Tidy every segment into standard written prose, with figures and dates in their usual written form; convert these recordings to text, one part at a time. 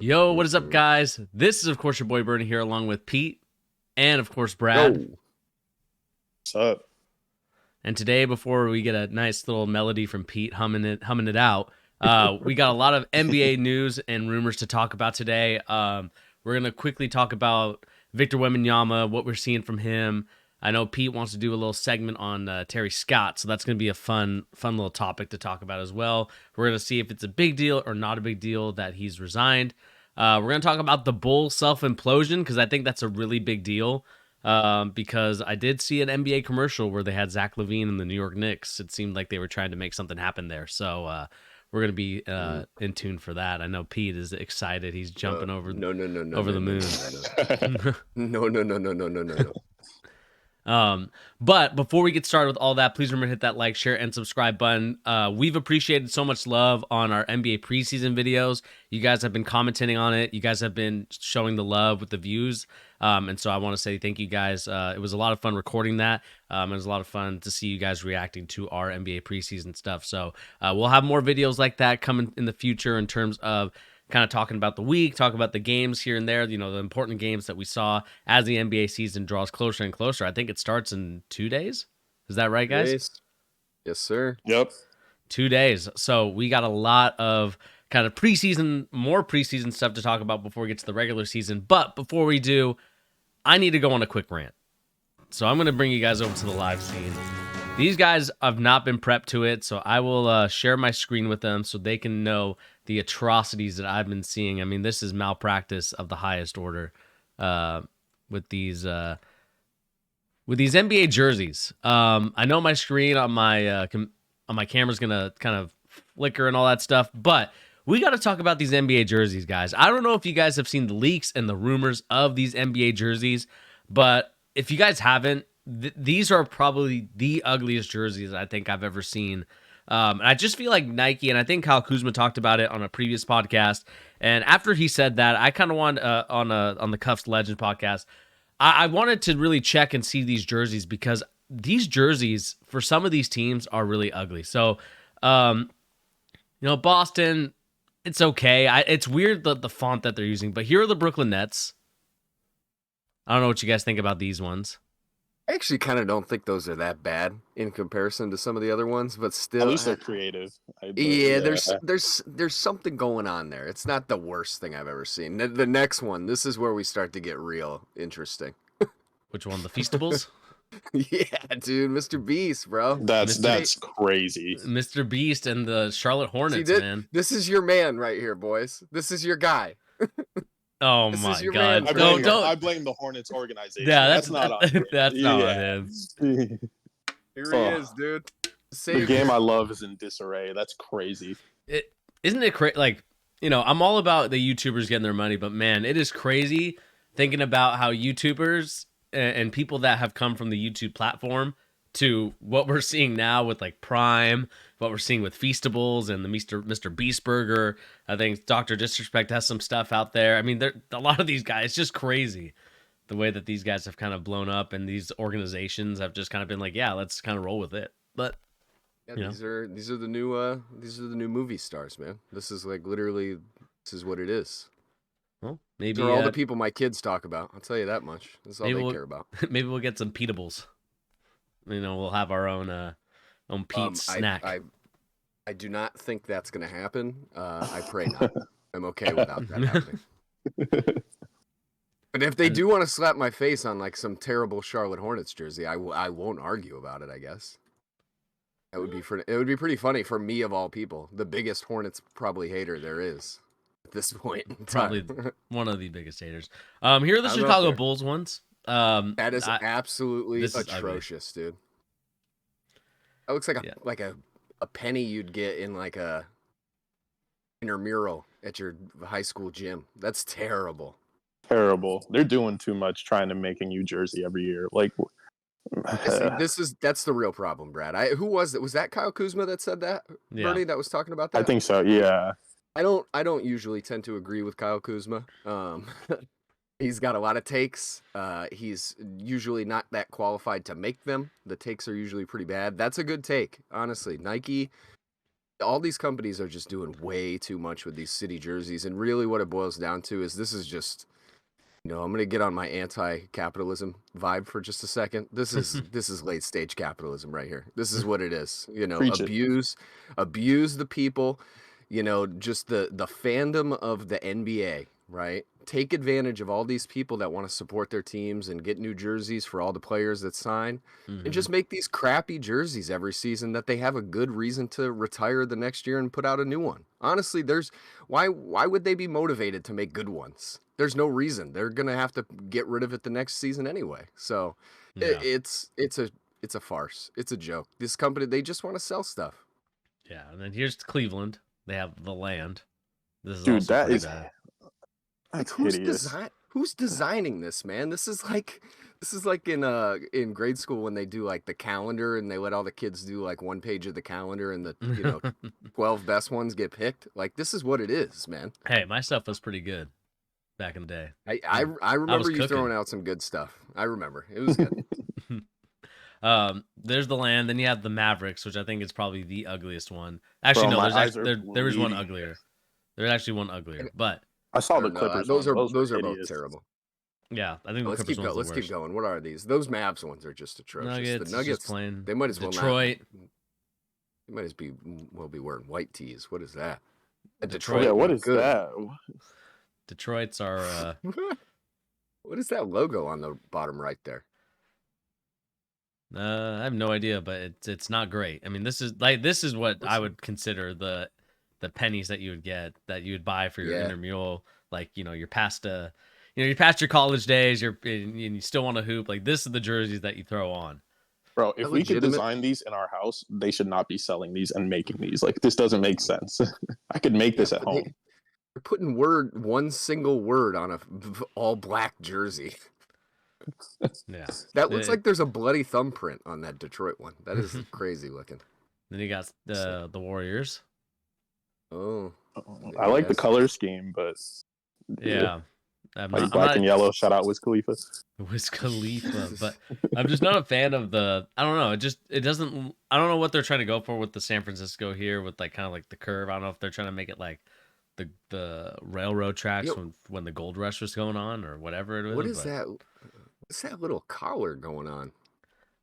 Yo, what is up, guys? This is, of course, your boy Bernie here, along with Pete and, of course, Brad. Yo. What's up? And today, before we get a nice little melody from Pete humming it out, we got a lot of NBA news and rumors to talk about today. We're gonna quickly talk about Victor Wembanyama, what we're seeing from him. I know Pete wants to do a little segment on Terry Scott, so that's gonna be a fun little topic to talk about as well. We're gonna see if it's a big deal or not a big deal that he's resigned. We're going to talk about the Bulls self-implosion because I think that's a really big deal because I did see an NBA commercial where they had Zach LaVine and the New York Knicks. It seemed like they were trying to make something happen there. So we're going to be in tune for that. I know Pete is excited. He's jumping over the moon. No. But before we get started with all that, please remember to hit that like, share, and subscribe button. We've appreciated so much love on our NBA preseason videos. You guys have been commenting on it. You guys have been showing the love with the views. And so I want to say thank you guys. It was a lot of fun recording that. It was a lot of fun to see you guys reacting to our NBA preseason stuff. So we'll have more videos like that coming in the future in terms of kind of talking about the week, talk about the games here and there, you know, the important games that we saw as the NBA season draws closer and closer. I think it starts in 2 days. Is that right, guys? Yes, sir. Yep. 2 days. So we got a lot of kind of more preseason stuff to talk about before we get to the regular season. But before we do, I need to go on a quick rant. So I'm going to bring you guys over to the live scene. These guys have not been prepped to it, so I will share my screen with them so they can know the atrocities that I've been seeing. I mean, this is malpractice of the highest order with these NBA jerseys. I know my screen on my camera's gonna kind of flicker and all that stuff, but we got to talk about these NBA jerseys, guys. I don't know if you guys have seen the leaks and the rumors of these NBA jerseys, but if you guys haven't, these are probably the ugliest jerseys I think I've ever seen. And I just feel like Nike, and I think Kyle Kuzma talked about it on a previous podcast. And after he said that, I kind of wanted on the Cuffs Legend podcast, I wanted to really check and see these jerseys because these jerseys for some of these teams are really ugly. So, Boston, it's okay. It's weird the font that they're using, but here are the Brooklyn Nets. I don't know what you guys think about these ones. I actually kind of don't think those are that bad in comparison to some of the other ones, but still, at least they're creative. There's something going on there. It's not the worst thing I've ever seen. The next one, this is where we start to get real interesting. Which one? The Feastables? Yeah, dude, Mr. Beast, bro. That's crazy. Mr. Beast and the Charlotte Hornets, man. This is your man right here, boys. This is your guy. Oh my God! I blame the Hornets organization. Yeah, that's not on him. That's not on him. Here he is, dude. The game I love is in disarray. That's crazy. Isn't it crazy? Like, I'm all about the YouTubers getting their money, but man, it is crazy thinking about how YouTubers and people that have come from the YouTube platform to what we're seeing now with like Prime, what we're seeing with Feastables and the Mr. Beast Burger. I think Dr. Disrespect has some stuff out there. I mean, a lot of these guys, it's just crazy the way that these guys have kind of blown up and these organizations have just kind of been like, yeah, let's kind of roll with it. But these are the new movie stars, man. This is like literally, this is what it is. Well, maybe these are all the people my kids talk about. I'll tell you that much. This is all they care about. Maybe we'll get some Peatables. We'll have our own Pete's snack. I do not think that's going to happen. I pray not. I'm okay without that happening. But if they do want to slap my face on like some terrible Charlotte Hornets jersey, I won't argue about it, I guess. It would be pretty funny for me of all people, the biggest Hornets probably hater there is at this point. Probably one of the biggest haters. Here are the Chicago Bulls ones. That is absolutely atrocious, dude. That looks like a penny you'd get in like a intramural at your high school gym. That's terrible. Terrible. They're doing too much trying to make a new jersey every year. Like, that's the real problem, Brad. Who was it? Was that Kyle Kuzma that said that? Yeah. Bernie, that was talking about that? I think so. Yeah. I don't usually tend to agree with Kyle Kuzma. He's got a lot of takes. He's usually not that qualified to make them. The takes are usually pretty bad. That's a good take, honestly. Nike, all these companies are just doing way too much with these city jerseys, and really what it boils down to is this is just, I'm gonna get on my anti-capitalism vibe for just a second. This is late stage capitalism right here. This is what it is. Preach it. Abuse the people. Just the fandom of the NBA, right? Take advantage of all these people that want to support their teams and get new jerseys for all the players that sign, and just make these crappy jerseys every season that they have a good reason to retire the next year and put out a new one. Honestly, why would they be motivated to make good ones? There's no reason. They're gonna have to get rid of it the next season anyway. So Yeah. it's a farce. It's a joke. This company, they just want to sell stuff. Yeah, and then here's Cleveland. They have the land. This is Dude, also that pretty is bad. Like that's hideous. who's designing this, man? This is like in grade school when they do like the calendar and they let all the kids do like one page of the calendar and the 12 best ones get picked. Like this is what it is, man. Hey, my stuff was pretty good back in the day. I remember you cooking. throwing out some good stuff. I remember. It was good. There's the land. Then you have the Mavericks, which I think is probably the ugliest one. Actually, Bro, no, my there's eyes actually are there is one bleeding. uglier. There's actually one uglier, but I saw the No, Clippers. those one. are those were are both hideous. terrible. yeah, I think the Let's Clippers keep one's going. Let's the keep worst. going. What are these? Those Mavs ones are just atrocious. Nuggets, The is just Nuggets, plain they might as Detroit. they might as well be wearing white tees. What is that? A Detroit. Yeah, what one, is good. that? Detroit's are What is that logo on the bottom right there? I have no idea, but it's not great. I mean, this is what I would consider the pennies that you would get, that you would buy for your Yeah. intramural. Like, you're past you're past your college days. And you still want to hoop. Like, this is the jerseys that you throw on. Bro, if we could Legitimate. design these in our house, they should not be selling these and making these. Like, this doesn't make sense. I could make this at but home. They're putting one single word on a all black jersey. Yeah, That looks like there's a bloody thumbprint on that Detroit one. That is crazy looking. Then you got the Warriors. Oh, I like the yes. color scheme, but Yeah. like black and yellow. Shout out Wiz Khalifa. Wiz Khalifa, but I'm just not a fan of the. I don't know. It doesn't. I don't know what they're trying to go for with the San Francisco here, with like kind of like the curve. I don't know if they're trying to make it like the railroad tracks when the gold rush was going on or whatever it was. What is that? What's that little collar going on?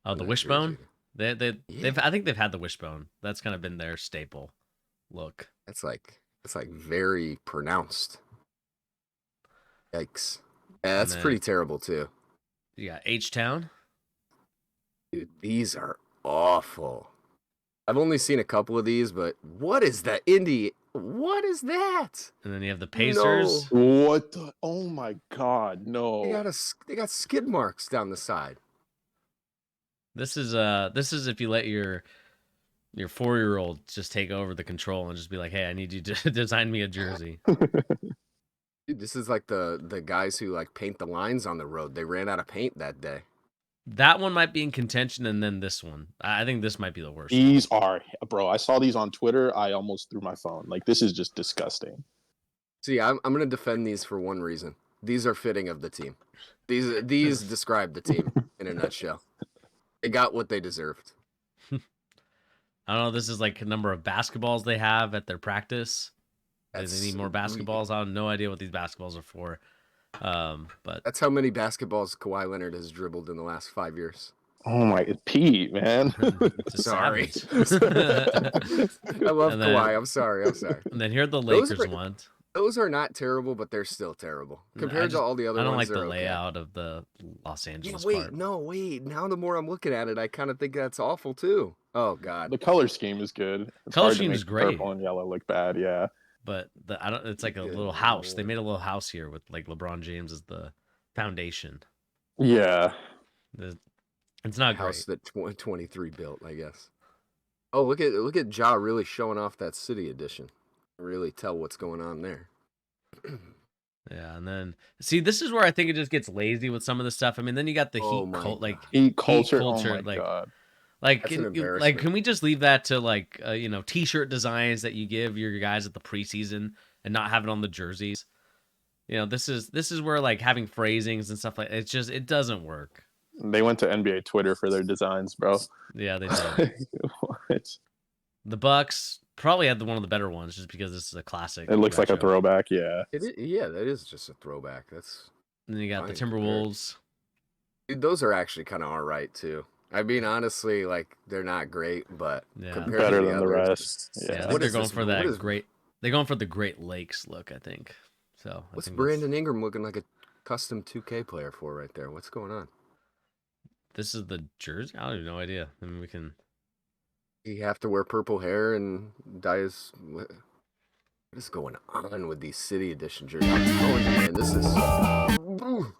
Oh, the wishbone. They've I think they've had the wishbone. That's kind of been their staple look. That's like very pronounced. Yikes. Yeah, that's pretty terrible too. You got H-Town. Dude, these are awful. I've only seen a couple of these, but what is that? What is that? And then you have the Pacers. No. What the? Oh my God, no. They got skid marks down the side. This is if you let your 4-year-old just take over the control and just be like, hey, I need you to design me a jersey. Dude, this is like the guys who like paint the lines on the road. They ran out of paint that day. That one might be in contention, and then this one. I think this might be the worst. These are, bro. I saw these on Twitter. I almost threw my phone. Like, this is just disgusting. See, I'm gonna defend these for one reason. These are fitting of the team. These describe the team in a nutshell. They got what they deserved. I don't know. This is like a number of basketballs they have at their practice. They need more basketballs. I have no idea what these basketballs are for. But that's how many basketballs Kawhi Leonard has dribbled in the last 5 years. Oh my, Pete, man. Sorry. I love Kawhi. I'm sorry. And then here are the Lakers ones. Those are not terrible, but they're still terrible compared to all the other ones. I don't like the layout of the Los Angeles part. Wait. Now the more I'm looking at it, I kind of think that's awful too. Oh God. The color scheme is good. It's color hard scheme to make is great. Purple and yellow look bad, yeah. But it's like a little house. They made a little house here with like LeBron James as the foundation. Yeah. It's not house great. That 23 built, I guess. Oh, look at Ja really showing off that city edition. Really tell what's going on there. Yeah, and then see, this is where I think it just gets lazy with some of the stuff. I mean, then you got the heat culture. Oh my like, God. Like, can we just leave that to like t-shirt designs that you give your guys at the preseason and not have it on the jerseys? This is where like having phrasings and stuff like it doesn't work. They went to NBA Twitter for their designs, bro. Yeah, they did. The Bucks, probably had one of the better ones, just because this is a classic. It looks like a retro. throwback. Yeah. Yeah, that is just a throwback. That's And then you got the fine compared. Timberwolves. Dude, those are actually kind of all right too. I mean, honestly, like they're not great, but Yeah. compared Better to the than the others, rest. Yeah, I Yeah. think What they're is going this- for what that is- great. They're going for the Great Lakes look, I think. So I what's think Brandon Ingram looking like a custom 2K player for right there? What's going on? this is the jersey. I have no idea. I mean, we can. He have to wear purple hair and dye his. What is going on with these City Edition jerseys? I'm telling you, man, this is.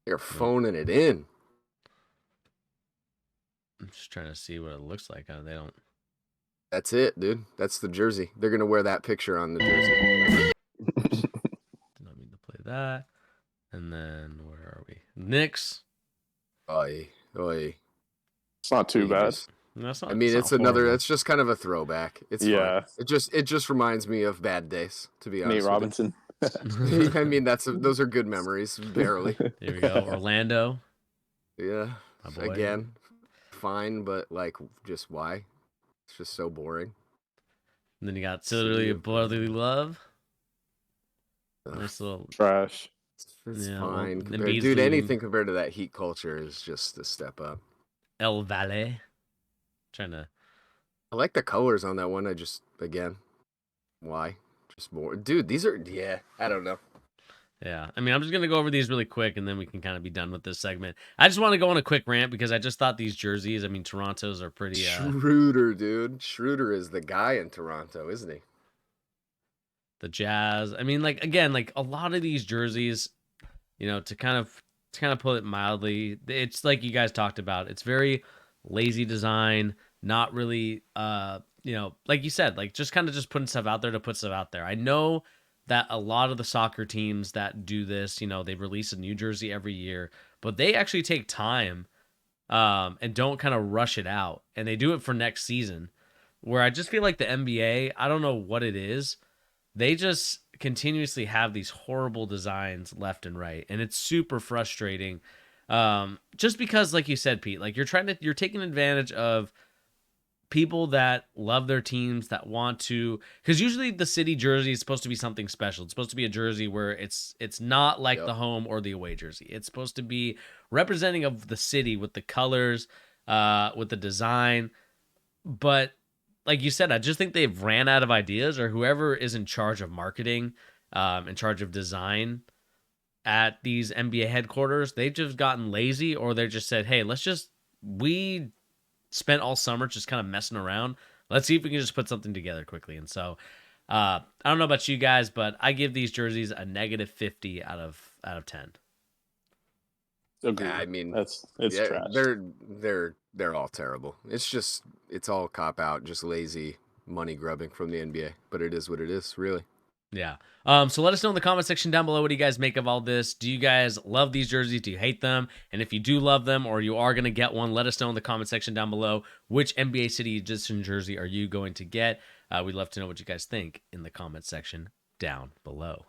They're phoning it in. I'm just trying to see what it looks like. They don't. That's it, dude. That's the jersey. They're gonna wear that picture on the jersey. Did not mean to play that. And then where are we? Knicks. Oi, oi. It's not too You bad. just- No, that's not, I mean, not it's another. horrible. It's just kind of a throwback. It's Yeah. fine. It just reminds me of bad days. To be honest, Nate Robinson. with you. I mean, those are good memories. Barely. Here we go. Orlando. Yeah. My boy. Again, fine, but like, just why? It's just so boring. And then you got City Sisterly of- Brotherly Love. Ugh, Nice little. Trash. it's Yeah, well, fine. Embiid's Compared, dude, leaving. anything compared to that Heat culture is just a step up. El Valle. Trying to. I like the colors on that one. I just, again, why? Just more. Dude, these are, yeah, I don't know. Yeah. I mean, I'm just going to go over these really quick and then we can kind of be done with this segment. I just want to go on a quick rant because I just thought these jerseys, I mean, Toronto's are pretty. Schroeder, dude. Schroeder is the guy in Toronto, isn't he? The Jazz. I mean, like, again, like a lot of these jerseys, you know, to kind of put it mildly, it's like you guys talked about. It's very lazy design, not really, you know, like you said, like just kind of just putting stuff out there to put stuff out there. I know that a lot of the soccer teams that do this, you know, they release a new jersey every year, but they actually take time and don't kind of rush it out, and they do it for next season. Where I just feel like the NBA, I don't know what it is, they just continuously have these horrible designs left and right, and it's super frustrating. Just because, like you said, Pete, like you're taking advantage of people that love their teams, that want to, because usually the city jersey is supposed to be something special. It's supposed to be a jersey where it's not like Yep. the home or the away jersey. It's supposed to be representing of the city with the colors, with the design. But like you said, I just think they've ran out of ideas, or whoever is in charge of marketing, in charge of design at these NBA headquarters, they've just gotten lazy, or they just said, hey, we spent all summer just kind of messing around. Let's see if we can just put something together quickly. And so I don't know about you guys, but I give these jerseys a -50 out of 10. Agreed. I mean, it's yeah, trash. they're all terrible. It's all cop out, just lazy money grubbing from the NBA. But it is what it is, really. Yeah. So let us know in the comment section down below, what do you guys make of all this? Do you guys love these jerseys? Do you hate them? And if you do love them, or you are going to get one, let us know in the comment section down below. Which NBA City Edition jersey are you going to get? We'd love to know what you guys think in the comment section down below.